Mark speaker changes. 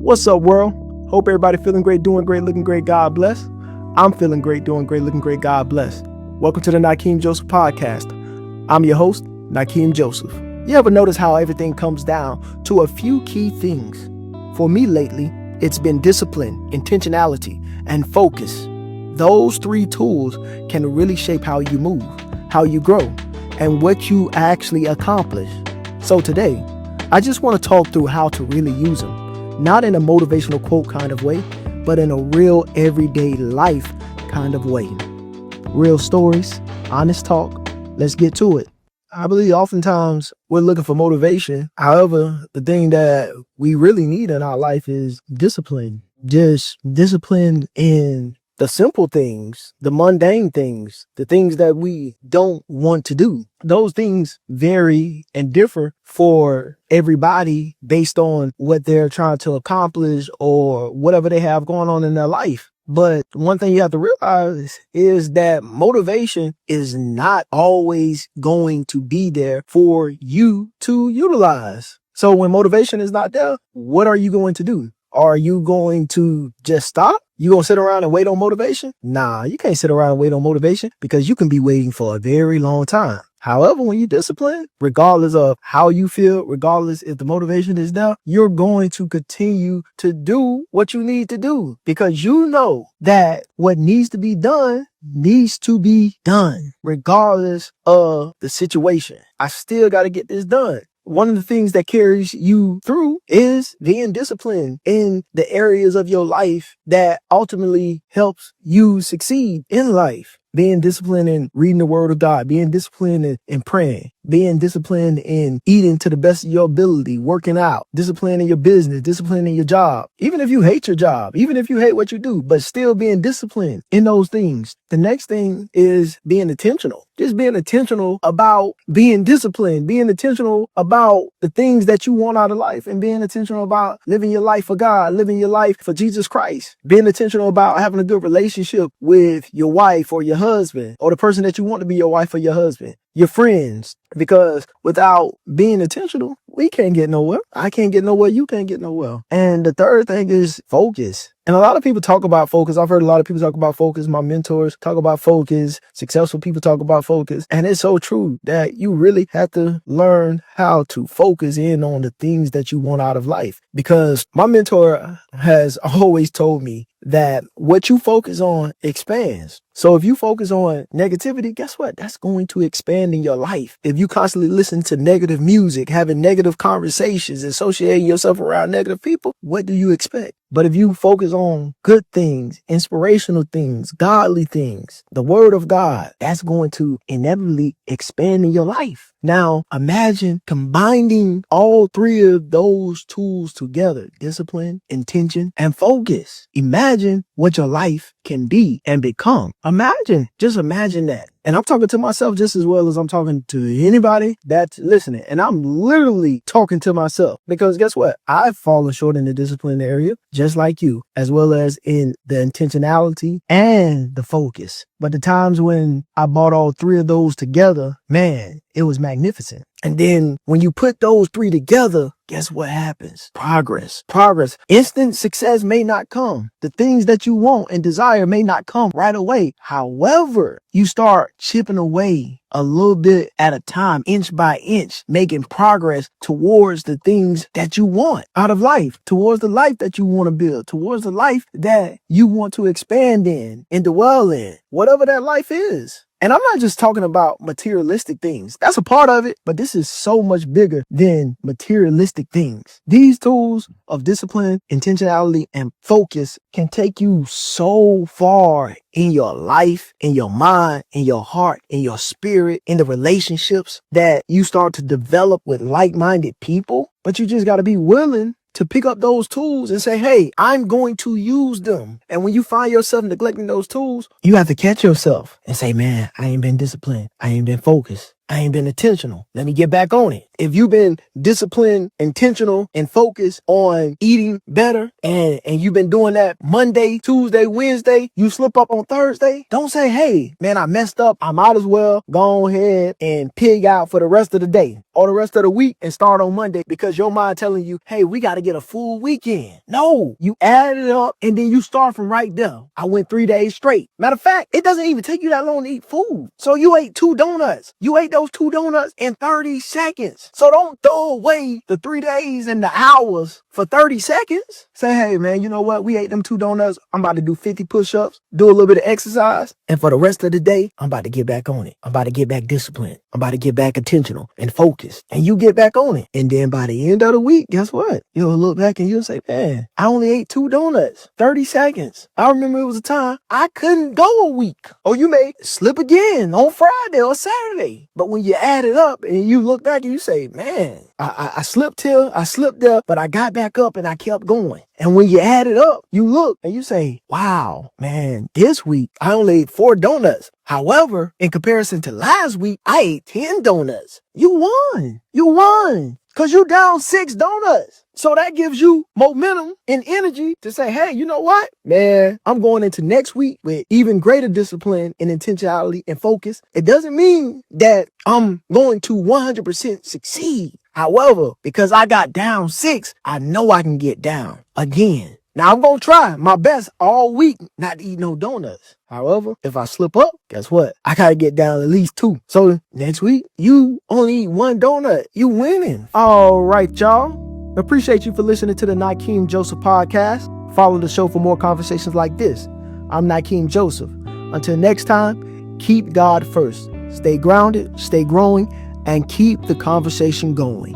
Speaker 1: What's up, world? Hope everybody feeling great, doing great, looking great. God bless. I'm feeling great, doing great, looking great. God bless. Welcome to the Nakeem Joseph Podcast. I'm your host, Nakeem Joseph. You ever notice how everything comes down to a few key things? For me lately, it's been discipline, intentionality, and focus. Those three tools can really shape how you move, how you grow, and what you actually accomplish. So today, I just want to talk through how to really use them. Not in a motivational quote kind of way, but in a real everyday life kind of way. Real stories, honest talk. Let's get to it. I believe oftentimes we're looking for motivation. However, the thing that we really need in our life is discipline. Just discipline in the simple things, the mundane things, the things that we don't want to do. Those things vary and differ for everybody based on what they're trying to accomplish or whatever they have going on in their life. But one thing you have to realize is that motivation is not always going to be there for you to utilize. So when motivation is not there, what are you going to do? Are you going to just stop? You gonna sit around and wait on motivation? Nah, you can't sit around and wait on motivation because you can be waiting for a very long time. However, when you discipline, regardless of how you feel, regardless if the motivation is there, you're going to continue to do what you need to do because you know that what needs to be done, regardless of the situation. I still got to get this done. One of the things that carries you through is being disciplined in the areas of your life that ultimately helps you succeed in life. Being disciplined in reading the word of God, being disciplined in praying, being disciplined in eating to the best of your ability, working out, discipline in your business, discipline in your job. Even if you hate your job, even if you hate what you do, but still being disciplined in those things. The next thing is being intentional. Just being intentional about being disciplined, being intentional about the things that you want out of life, and being intentional about living your life for God, living your life for Jesus Christ, being intentional about having a good relationship with your wife or your husband or the person that you want to be your wife or your husband, your friends, because without being intentional, we can't get nowhere. I can't get nowhere. You can't get nowhere. And the third thing is focus. And a lot of people talk about focus. I've heard a lot of people talk about focus. My mentors talk about focus. Successful people talk about focus. And it's so true that you really have to learn how to focus in on the things that you want out of life. Because my mentor has always told me that what you focus on expands. So if you focus on negativity, guess what? That's going to expand in your life. If you constantly listen to negative music, having negative conversations, associating yourself around negative people, what do you expect? But if you focus on good things, inspirational things, godly things, the word of God, that's going to inevitably expand in your life. Now, imagine combining all three of those tools together: discipline, intention, and focus. Imagine what your life can be and become. Just imagine that. And I'm talking to myself just as well as I'm talking to anybody that's listening. And I'm literally talking to myself because guess what? I've fallen short in the discipline area, just like you, as well as in the intentionality and the focus. But the times when I brought all three of those together, man, it was magnificent. And then when you put those three together, guess what happens? Progress. Instant success may not come. The things that you want and desire may not come right away. However, you start chipping away a little bit at a time, inch by inch, making progress towards the things that you want out of life, towards the life that you want to build, towards the life that you want to expand in and dwell in, whatever that life is. And I'm not just talking about materialistic things. That's a part of it, but this is so much bigger than materialistic things. These tools of discipline, intentionality, and focus can take you so far in your life, in your mind, in your heart, in your spirit, in the relationships that you start to develop with like-minded people. But you just got to be willing to pick up those tools and say, hey, I'm going to use them. And when you find yourself neglecting those tools, you have to catch yourself and say, man, I ain't been disciplined. I ain't been focused. I ain't been intentional. Let me get back on it. If you've been disciplined, intentional, and focused on eating better, and you've been doing that Monday, Tuesday, Wednesday, you slip up on Thursday, don't say, hey, man, I messed up. I might as well go ahead and pig out for the rest of the day or the rest of the week and start on Monday, because your mind telling you, hey, we got to get a full weekend. No, you add it up and then you start from right there. I went 3 days straight. Matter of fact, it doesn't even take you that long to eat food. So you ate 2 donuts. You ate those 2 donuts in 30 seconds. So don't throw away the 3 days and the hours for 30 seconds. Say, hey, man, you know what? We ate them 2 donuts. I'm about to do 50 push-ups, do a little bit of exercise. And for the rest of the day, I'm about to get back on it. I'm about to get back disciplined. I'm about to get back intentional and focused. And you get back on it. And then by the end of the week, guess what? You'll look back and you'll say, man, I only ate 2 donuts, 30 seconds. I remember it was a time I couldn't go a week. Or you may slip again on Friday or Saturday. But when you add it up and you look back and you say, man, I slipped here, I slipped there, but I got back up and I kept going. And when you add it up, you look and you say, wow, man, this week I only ate 4 donuts. However, in comparison to last week, I ate 10 donuts. You won. You won. Because you down 6 donuts. So that gives you momentum and energy to say, hey, you know what? Man, I'm going into next week with even greater discipline and intentionality and focus. It doesn't mean that I'm going to 100% succeed. However, because I got down 6, I know I can get down again. Now, I'm going to try my best all week not to eat no donuts. However, if I slip up, guess what? I got to get down at least 2. So next week, you only eat 1 donut. You winning. All right, y'all. Appreciate you for listening to the Nykeem Joseph podcast. Follow the show for more conversations like this. I'm Nykeem Joseph. Until next time, keep God first. Stay grounded, stay growing, and keep the conversation going.